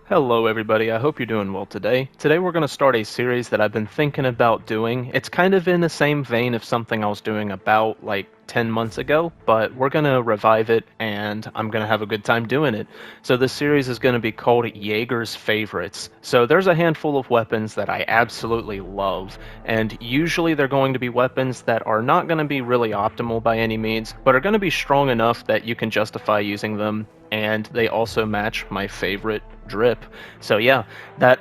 Hello everybody, I hope you're doing well today. Today we're going to start a series that I've been thinking about doing. It's kind of in the same vein of something I was doing about like 10 months ago, but we're going to revive it and I'm going to have a good time doing it. So this series is going to be called Jager's Favorites. So there's a handful of weapons that I absolutely love, and usually they're going to be weapons that are not going to be really optimal by any means, but are going to be strong enough that you can justify using them, and they also match my favorite drip. So yeah, that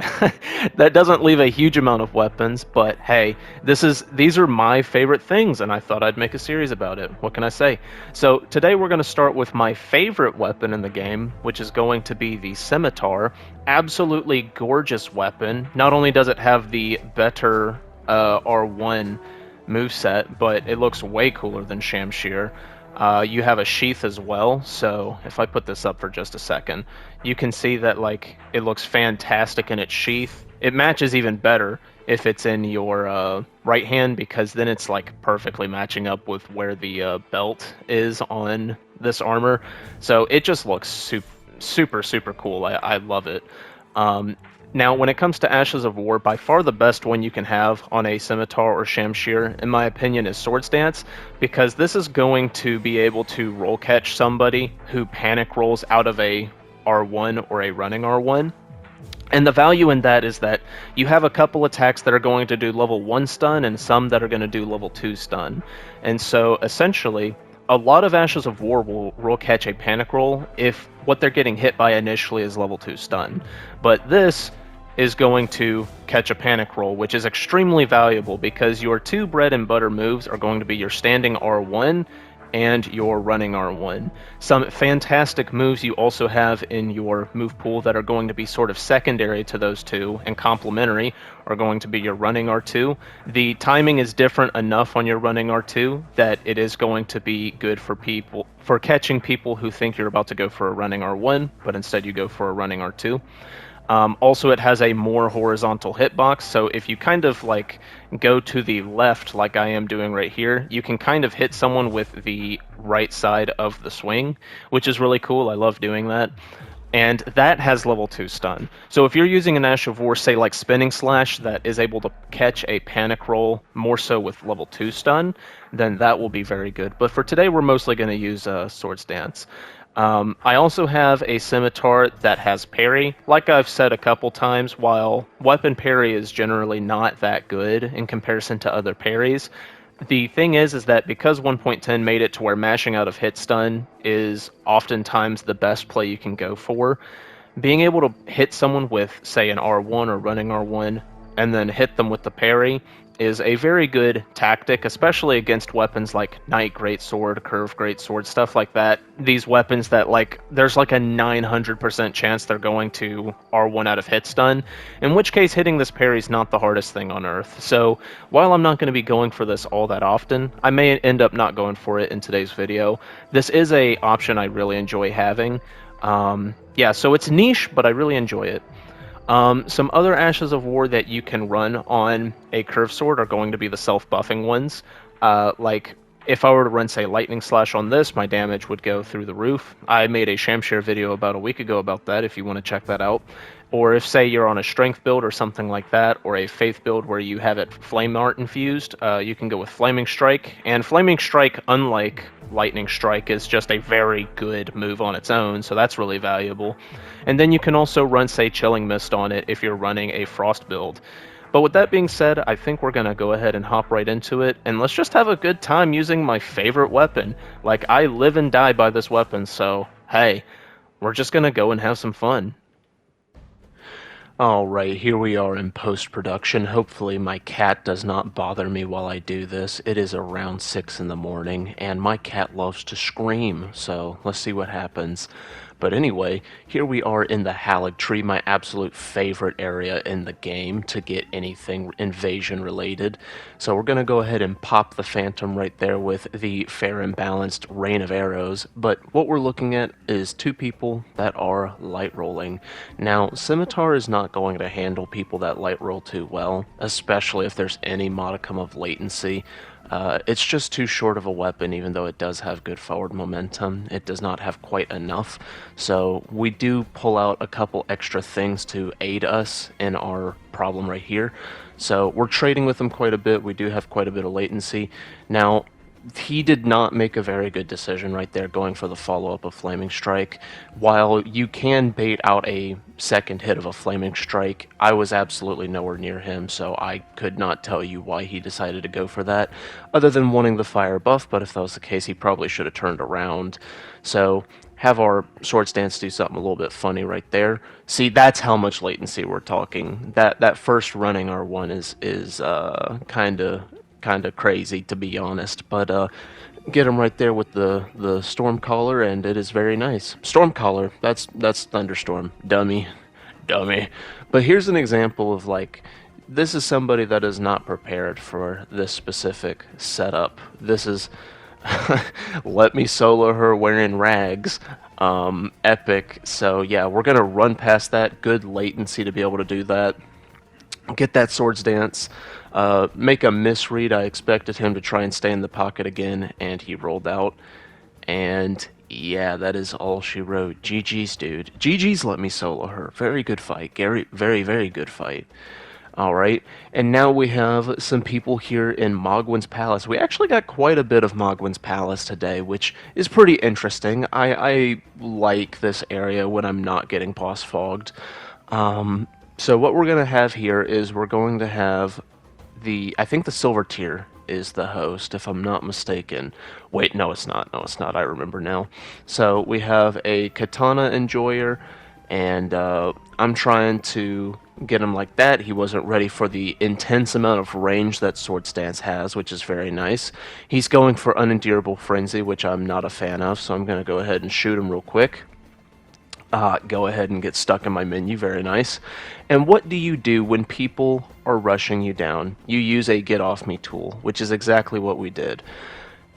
that doesn't leave a huge amount of weapons, but hey, these are my favorite things and I thought I'd make a series about it. What can I say? So today we're going to start with my favorite weapon in the game, which is going to be the Scimitar. Absolutely gorgeous weapon. Not only does it have the better R1 moveset, but it looks way cooler than Shamshir. You have a sheath as well, so if I put this up for just a second, you can see that like it looks fantastic in its sheath. It matches even better if it's in your right hand, because then it's like perfectly matching up with where the belt is on this armor. So it just looks super cool. I love it. Um, Now, when it comes to Ashes of War, by far the best one you can have on a Scimitar or Shamshir, in my opinion, is Swords Dance, because this is going to be able to roll catch somebody who panic rolls out of a R1 or a running R1. And the value in that is that you have a couple attacks that are going to do level 1 stun and some that are going to do level 2 stun. And so essentially, a lot of Ashes of War will roll catch a panic roll if what they're getting hit by initially is level 2 stun. But this is going to catch a panic roll, which is extremely valuable because your two bread and butter moves are going to be your standing R1 and your running R1. Some fantastic moves you also have in your move pool that are going to be sort of secondary to those two and complementary are going to be your running R2. The timing is different enough on your running R2 that it is going to be good for catching people who think you're about to go for a running R1, but instead you go for a running R2. Also, it has a more horizontal hitbox, so if you kind of like go to the left like I am doing right here, you can kind of hit someone with the right side of the swing, which is really cool. I love doing that. And that has level 2 stun. So if you're using an Ash of War, say like Spinning Slash, that is able to catch a panic roll more so with level 2 stun, then that will be very good. But for today, we're mostly going to use Swords Dance. I also have a Scimitar that has parry. Like I've said a couple times, while weapon parry is generally not that good in comparison to other parries, the thing is that because 1.10 made it to where mashing out of hit stun is oftentimes the best play you can go for, being able to hit someone with, say, an R1 or running R1, and then hit them with the parry is a very good tactic, especially against weapons like Knight Greatsword, Curve Greatsword, stuff like that. These weapons that, like, there's like a 900% chance they're going to R1 out of hit stun, in which case hitting this parry is not the hardest thing on earth. So while I'm not going to be going for this all that often, I may end up not going for it in today's video. This is a option I really enjoy having. Yeah, so it's niche, but I really enjoy it. Some other Ashes of War that you can run on a curve sword are going to be the self-buffing ones. Like, if I were to run, say, Lightning Slash on this, my damage would go through the roof. I made a Shamshir video about a week ago about that, if you want to check that out. Or if, say, you're on a Strength build or something like that, or a Faith build where you have it Flame Art infused, you can go with Flaming Strike. And Flaming Strike, unlike Lightning Strike, is just a very good move on its own, so that's really valuable. And then you can also run, say, Chilling Mist on it if you're running a Frost build. But with that being said, I think we're going to go ahead and hop right into it, and let's just have a good time using my favorite weapon. Like, I live and die by this weapon, so hey, we're just going to go and have some fun. Alright, here we are in post-production. Hopefully my cat does not bother me while I do this. It is around 6 in the morning, and my cat loves to scream, so let's see what happens. But anyway, here we are in the Halig Tree, my absolute favorite area in the game to get anything invasion related. So we're going to go ahead and pop the Phantom right there with the fair and balanced rain of arrows. But what we're looking at is two people that are light rolling. Now, Scimitar is not going to handle people that light roll too well, especially if there's any modicum of latency. It's just too short of a weapon, even though it does have good forward momentum. It does not have quite enough. So we do pull out a couple extra things to aid us in our problem right here. So we're trading with him quite a bit. We do have quite a bit of latency. Now, he did not make a very good decision right there going for the follow-up of Flaming Strike. While you can bait out a second hit of a Flaming Strike, I was absolutely nowhere near him, so I could not tell you why he decided to go for that, other than wanting the fire buff, but if that was the case, he probably should have turned around. So have our Sword Stance do something a little bit funny right there. See, that's how much latency we're talking. That first running R1 is kind of crazy, to be honest, but get him right there with the storm collar, and it is very nice. Storm collar, that's thunderstorm, dummy. But here's an example of, like, this is somebody that is not prepared for this specific setup. This is let me solo her wearing rags. Epic. So yeah, we're gonna run past that. Good latency to be able to do that. Get that Swords Dance, make a misread. I expected him to try and stay in the pocket again, and he rolled out. And yeah, that is all she wrote. GG's, dude. GG's, let me solo her. Very good fight. Gary, very, very good fight. Alright, and now we have some people here in Mogwin's Palace. We actually got quite a bit of Mogwin's Palace today, which is pretty interesting. I like this area when I'm not getting boss fogged. So what we're going to have here is we're going to have I think the silver tier is the host, if I'm not mistaken. Wait, no it's not, I remember now. So we have a katana enjoyer, and I'm trying to get him like that. He wasn't ready for the intense amount of range that Sword Stance has, which is very nice. He's going for Unendurable Frenzy, which I'm not a fan of, so I'm going to go ahead and shoot him real quick. Go ahead and get stuck in my menu, very nice. And what do you do when people are rushing you down? You use a get off me tool, which is exactly what we did.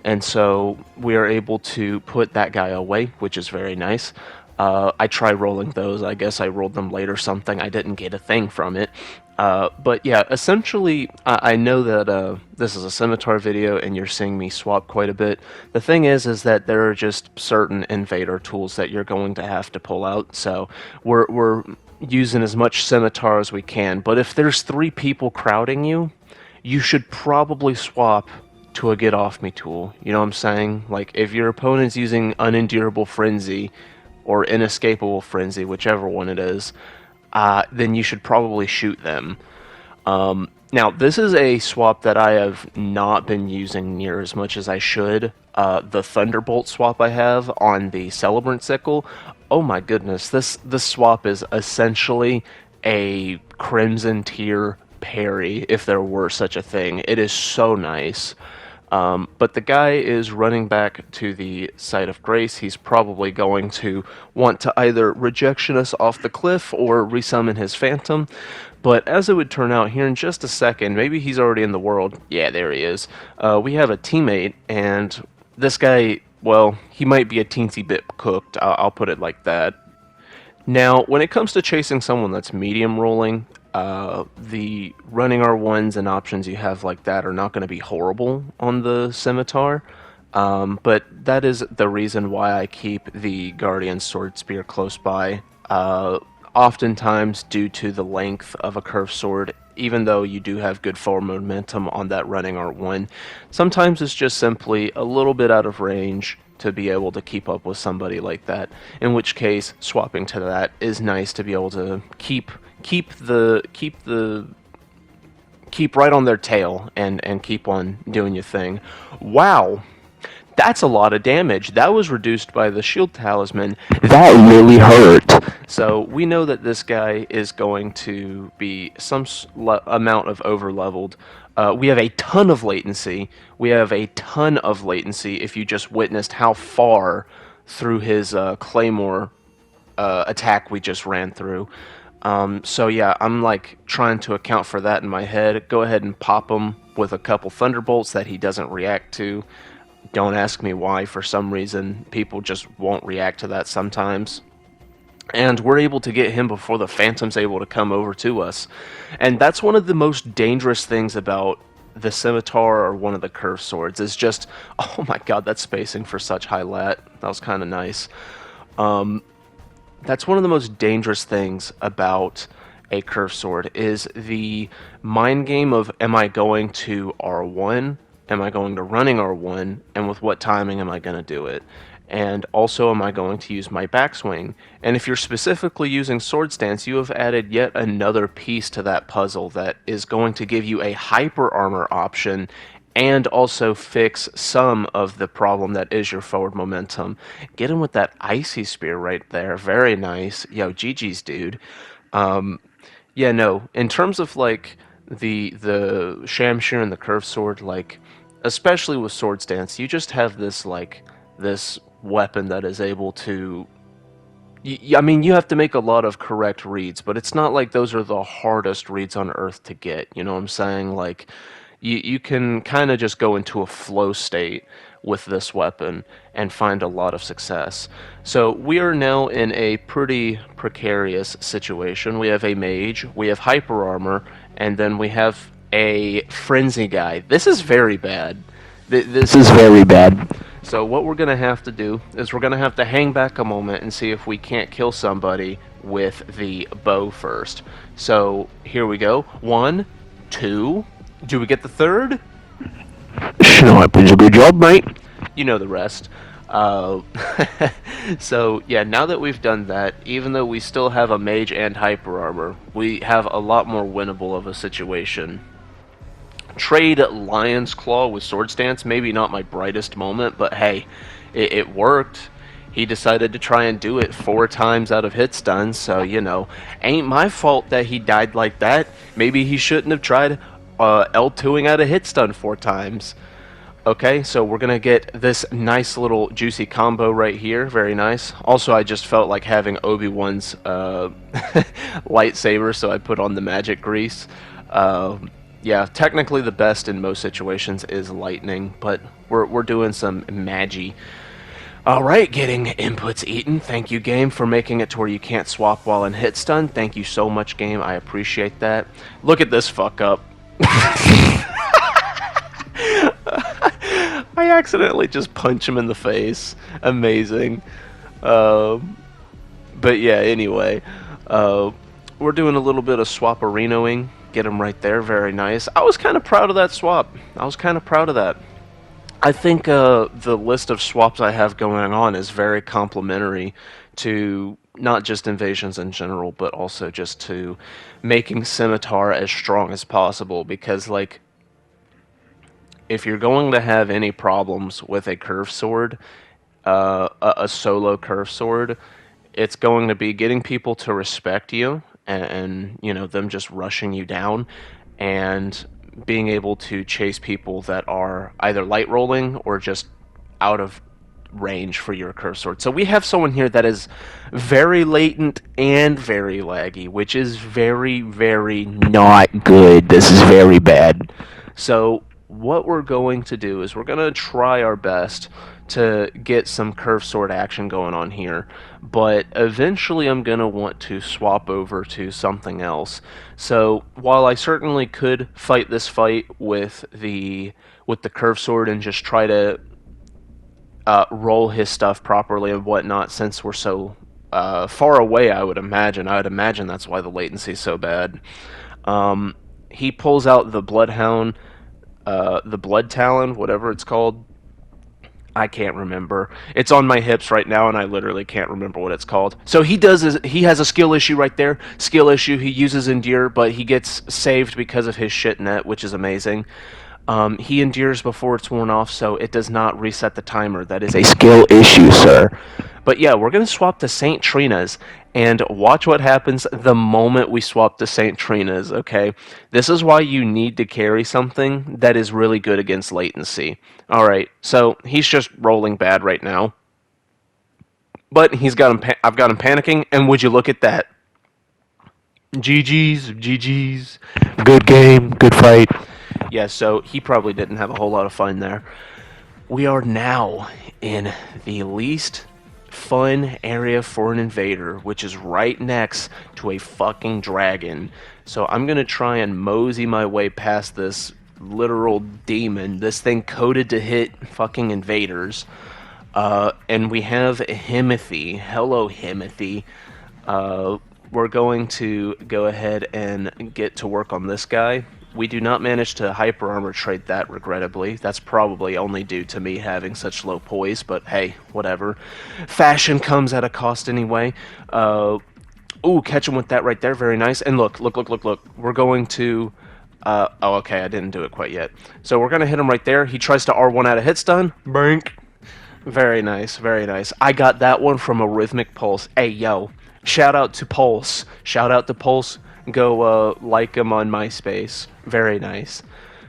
And so we are able to put that guy away, which is very nice. I tried rolling those. I guess I rolled them late or something. I didn't get a thing from it. But yeah, essentially, I know that this is a Scimitar video and you're seeing me swap quite a bit. The thing is that there are just certain invader tools that you're going to have to pull out. So we're using as much Scimitar as we can. But if there's 3 people crowding you, you should probably swap to a get off me tool. You know what I'm saying? Like, if your opponent's using Unendurable Frenzy or Inescapable Frenzy, whichever one it is, then you should probably shoot them. Now, this is a swap that I have not been using near as much as I should. The Thunderbolt swap I have on the Celebrant Sickle, oh my goodness, this swap is essentially a Crimson tier parry, if there were such a thing. It is so nice. But the guy is running back to the site of grace. He's probably going to want to either rejection us off the cliff or resummon his phantom. But as it would turn out here in just a second, maybe he's already in the world. Yeah, there he is. We have a teammate, and this guy, well, he might be a teensy bit cooked. I'll put it like that. Now, when it comes to chasing someone that's medium rolling, the running R1s and options you have like that are not going to be horrible on the Scimitar, but that is the reason why I keep the Guardian Sword Spear close by. Oftentimes, due to the length of a curved sword, even though you do have good forward momentum on that running R1, sometimes it's just simply a little bit out of range to be able to keep up with somebody like that, in which case swapping to that is nice to be able to keep right on their tail and keep on doing your thing. Wow, that's a lot of damage. That was reduced by the shield talisman. That really hurt. So we know that this guy is going to be some amount of over leveled. We have a ton of latency. If you just witnessed how far through his claymore attack we just ran through. So yeah, I'm like trying to account for that in my head. Go ahead and pop him with a couple thunderbolts that he doesn't react to. Don't ask me why. For some reason, people just won't react to that sometimes. And we're able to get him before the Phantom's able to come over to us. And that's one of the most dangerous things about the Scimitar or one of the curved swords is just, oh my god, that spacing for such high lat. That was kind of nice. That's one of the most dangerous things about a curved sword is the mind game of, am I going to R1? Am I going to running R1? And with what timing am I going to do it? And also, am I going to use my backswing? And if you're specifically using sword stance, you have added yet another piece to that puzzle that is going to give you a hyper armor option and also fix some of the problem that is your forward momentum. Get him with that icy spear right there. Very nice. Yo, GG's, dude. Yeah, no. In terms of like the Shamshir and the curved sword, like especially with sword stance, you just have this like this weapon that is able to. I mean, you have to make a lot of correct reads, but it's not like those are the hardest reads on earth to get. You know what I'm saying? Like, you can kind of just go into a flow state with this weapon and find a lot of success. So we are now in a pretty precarious situation. We have a mage, we have hyper armor, and then we have a frenzy guy. This is very bad. This is very bad. So what we're going to have to do is we're going to have to hang back a moment and see if we can't kill somebody with the bow first. So here we go. 1, 2. Do we get the third? Sniping's a good job, mate. You know the rest. So yeah, now that we've done that, even though we still have a mage and hyper armor, we have a lot more winnable of a situation. Trade Lion's Claw with Sword Stance, maybe not my brightest moment, but hey, it worked. He decided to try and do it 4 times out of hit stun, so, you know, ain't my fault that he died like that. Maybe he shouldn't have tried L2ing out of hit stun 4 times. Okay, so we're gonna get this nice little juicy combo right here, very nice. Also, I just felt like having Obi-Wan's lightsaber, so I put on the magic grease. Yeah, technically the best in most situations is lightning, but we're doing some magi. Alright, getting inputs eaten. Thank you, game, for making it to where you can't swap while in hit stun. Thank you so much, game. I appreciate that. Look at this fuck up. I accidentally just punch him in the face. Amazing. But yeah, anyway. We're doing a little bit of swap-arenoing. Get him right there, very nice. I was kind of proud of that swap. I was kind of proud of that. I think the list of swaps I have going on is very complementary to not just invasions in general, but also just to making Scimitar as strong as possible, because, like, if you're going to have any problems with a curved sword, a solo curved sword, it's going to be getting people to respect you and you know, them just rushing you down, and being able to chase people that are either light rolling or just out of range for your curved sword. So we have someone here that is very latent and very laggy, which is very, very not good. This is very bad. So what we're going to do is we're going to try our best to get some curved sword action going on here, but eventually I'm going to want to swap over to something else. So while I certainly could fight this fight with the curved sword and just try to roll his stuff properly and whatnot, since we're so far away, I would imagine that's why the latency is so bad. He pulls out the Bloodhound, the Blood Talon, whatever it's called. I can't remember. It's on my hips right now, and I literally can't remember what it's called. So he has a skill issue right there. Skill issue. He uses Endure, but he gets saved because of his shit net, which is amazing. He endures before it's worn off, so it does not reset the timer. That is a skill issue, sir. But yeah, we're going to swap to St. Trina's, and watch what happens the moment we swap to St. Trina's, okay? This is why you need to carry something that is really good against latency. Alright, so he's just rolling bad right now. But I've got him panicking, and would you look at that? GG's. Good game, good fight. Yeah, so he probably didn't have a whole lot of fun there. We are now in the least fun area for an invader, which is right next to a fucking dragon. So I'm going to try and mosey my way past this literal demon. This thing coded to hit fucking invaders. And we have Himothy. Hello, Himothy. We're going to go ahead and get to work on this guy. We do not manage to hyper armor trade that, regrettably. That's probably only due to me having such low poise, but hey, whatever. Fashion comes at a cost anyway. Ooh, catch him with that right there. Very nice. And look. We're going to... oh, okay, I didn't do it quite yet. So we're going to hit him right there. He tries to R1 out of hit stun. Brink. Very nice, very nice. I got that one from a Rhythmic Pulse. Hey, yo. Shout out to Pulse. Shout out to Pulse. Go like him on MySpace. Very nice.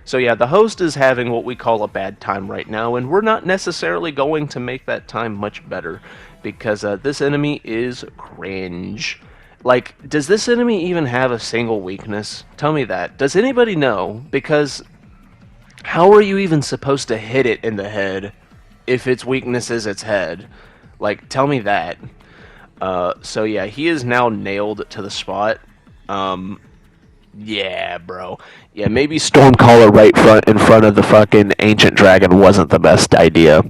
So yeah, the host is having what we call a bad time right now, and we're not necessarily going to make that time much better, because this enemy is cringe. Like, does this enemy even have a single weakness? Tell me that. Does anybody know? Because how are you even supposed to hit it in the head if its weakness is its head? Like, tell me that. So yeah, he is now nailed to the spot. Yeah, bro. Yeah, maybe Stormcaller right in front of the fucking Ancient Dragon wasn't the best idea.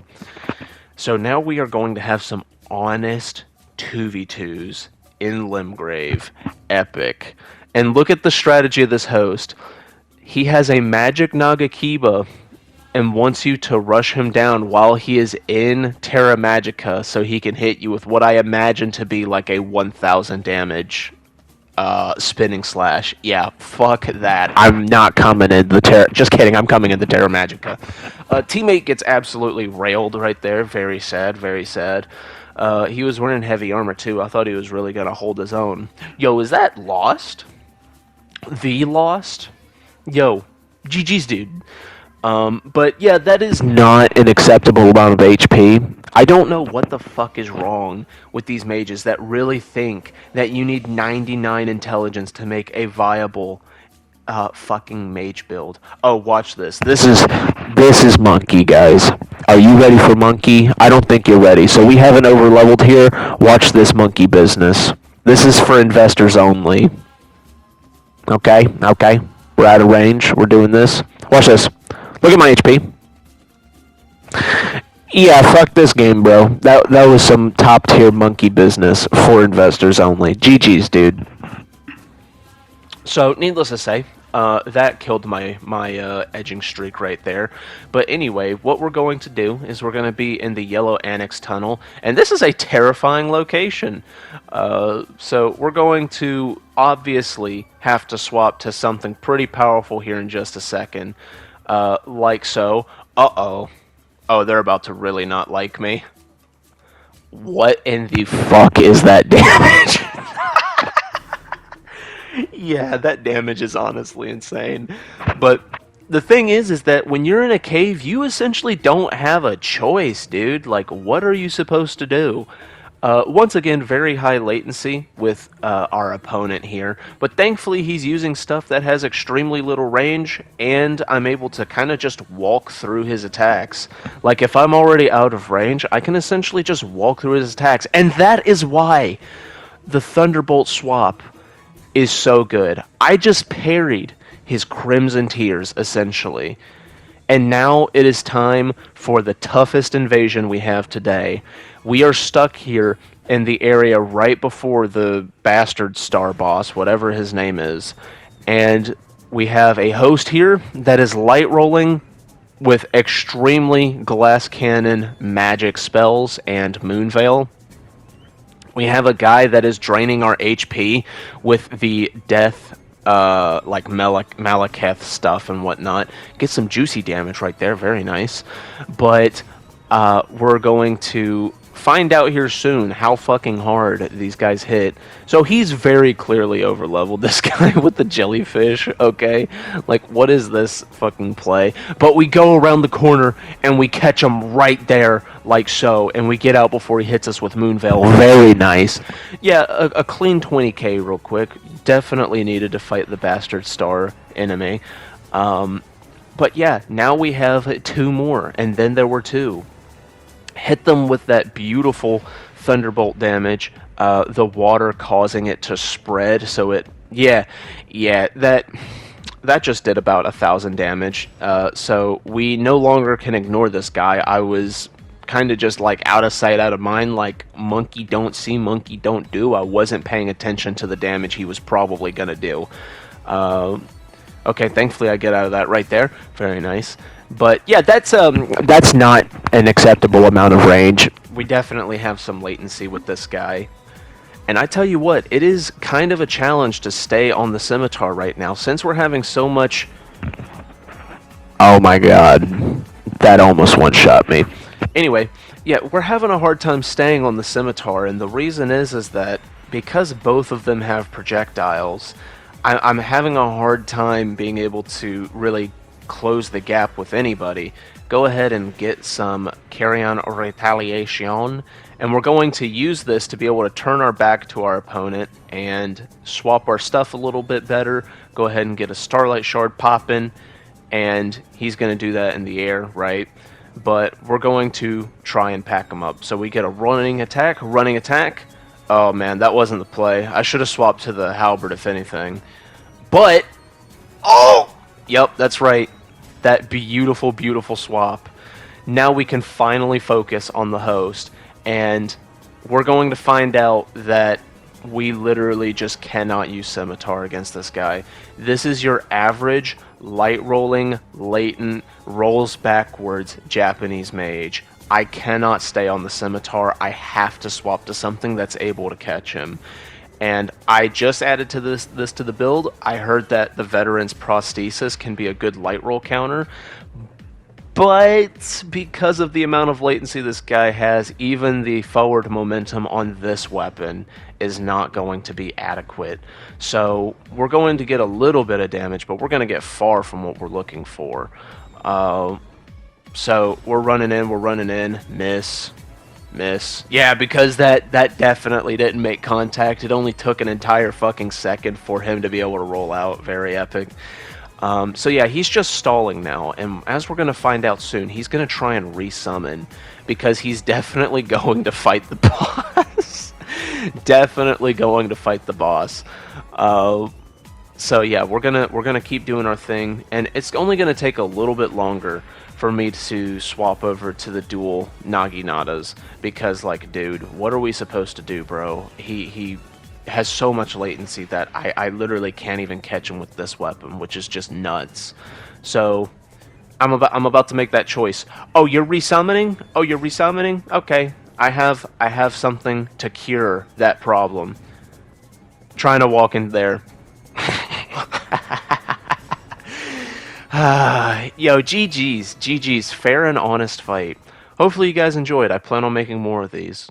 So now we are going to have some honest 2v2s in Limgrave. Epic. And look at the strategy of this host. He has a magic Nagakiba and wants you to rush him down while he is in Terra Magica so he can hit you with what I imagine to be like a 1000 damage spinning slash. Yeah, fuck that. I'm not coming in the Terra... Just kidding, I'm coming in the Terra Magica. Teammate gets absolutely railed right there. Very sad, very sad. He was wearing heavy armor too. I thought he was really gonna hold his own. Yo, is that Lost? The Lost? Yo, GG's, dude. But yeah, that is Not an acceptable amount of HP. I don't know what the fuck is wrong with these mages that really think that you need 99 intelligence to make a viable fucking mage build. Oh, watch this. This is Monkey, guys. Are you ready for Monkey? I don't think you're ready. So we haven't over-leveled here. Watch this Monkey business. This is for investors only. Okay? We're out of range. We're doing this. Watch this. Look at my HP. Yeah, fuck this game, bro. That was some top-tier Monkey business for investors only. GG's, dude. So, needless to say, that killed my edging streak right there. But anyway, what we're going to do is we're going to be in the Yellow Annex Tunnel, and this is a terrifying location. So we're going to obviously have to swap to something pretty powerful here in just a second, like so. Uh-oh. Oh, they're about to really not like me. What in the fuck is that damage? Yeah, that damage is honestly insane. But the thing is that when you're in a cave, you essentially don't have a choice, dude. Like, what are you supposed to do? Once again, very high latency with our opponent here. But thankfully, he's using stuff that has extremely little range, and I'm able to kind of just walk through his attacks. Like, if I'm already out of range, I can essentially just walk through his attacks. And that is why the Thunderbolt swap is so good. I just parried his Crimson Tears, essentially. And now it is time for the toughest invasion we have today. We are stuck here in the area right before the Bastard Star boss, whatever his name is. And we have a host here that is light rolling with extremely glass cannon magic spells and Moonveil. We have a guy that is draining our HP with the death, like Malekith stuff and whatnot. Get some juicy damage right there, very nice. But we're going to find out here soon how fucking hard these guys hit. So he's very clearly overleveled, this guy with the jellyfish, okay? Like, what is this fucking play? But we go around the corner and we catch him right there, like so, and we get out before he hits us with Moonveil. Very nice. Yeah, a clean 20k real quick. Definitely needed to fight the Bastard Star enemy. But yeah, now we have 2 more, and then there were 2. Hit them with that beautiful Thunderbolt damage, the water causing it to spread, so it, that, that just did about 1,000 damage. So we no longer can ignore this guy. I was kind of just like out of sight, out of mind, like monkey don't see, monkey don't do. I wasn't paying attention to the damage he was probably gonna do. Okay, thankfully I get out of that right there. Very nice. But yeah, That's not an acceptable amount of range. we definitely have some latency with this guy. And I tell you what, it is kind of a challenge to stay on the Scimitar right now, since we're having so much... Oh my god. That almost one-shot me. Anyway, yeah, we're having a hard time staying on the Scimitar, and the reason is that because both of them have projectiles, I'm having a hard time being able to really close the gap with anybody. Go ahead and get some carry-on retaliation, and we're going to use this to be able to turn our back to our opponent and swap our stuff a little bit better. Go ahead and get a Starlight Shard popping, and he's going to do that in the air, right? But we're going to try and pack him up. So we get a running attack. Oh man, that wasn't the play. I should have swapped to the halberd if anything. But, oh! Yep, that's right. That beautiful, beautiful swap. Now we can finally focus on the host, and we're going to find out that we literally just cannot use Scimitar against this guy. This is your average, light rolling, latent, rolls backwards Japanese mage. I cannot stay on the Scimitar. I have to swap to something that's able to catch him. And I just added to this to the build. I heard that the Veteran's Prosthesis can be a good light roll counter, but because of the amount of latency this guy has, even the forward momentum on this weapon is not going to be adequate. So we're going to get a little bit of damage, but we're going to get far from what we're looking for. So we're running in, miss. Yeah, because that definitely didn't make contact. It only took an entire fucking second for him to be able to roll out. Very epic. So yeah, he's just stalling now, and as we're going to find out soon, he's going to try and resummon, because he's definitely going to fight the boss. Definitely going to fight the boss. So yeah, we're gonna keep doing our thing, and it's only going to take a little bit longer for me to swap over to the dual Naginatas, because like, dude, what are we supposed to do, bro? He has so much latency that I literally can't even catch him with this weapon, which is just nuts. So I'm about to make that choice. Oh, you're resummoning? Okay, I have something to cure that problem. Trying to walk in there. Yo, GG's, fair and honest fight. Hopefully you guys enjoyed. I plan on making more of these.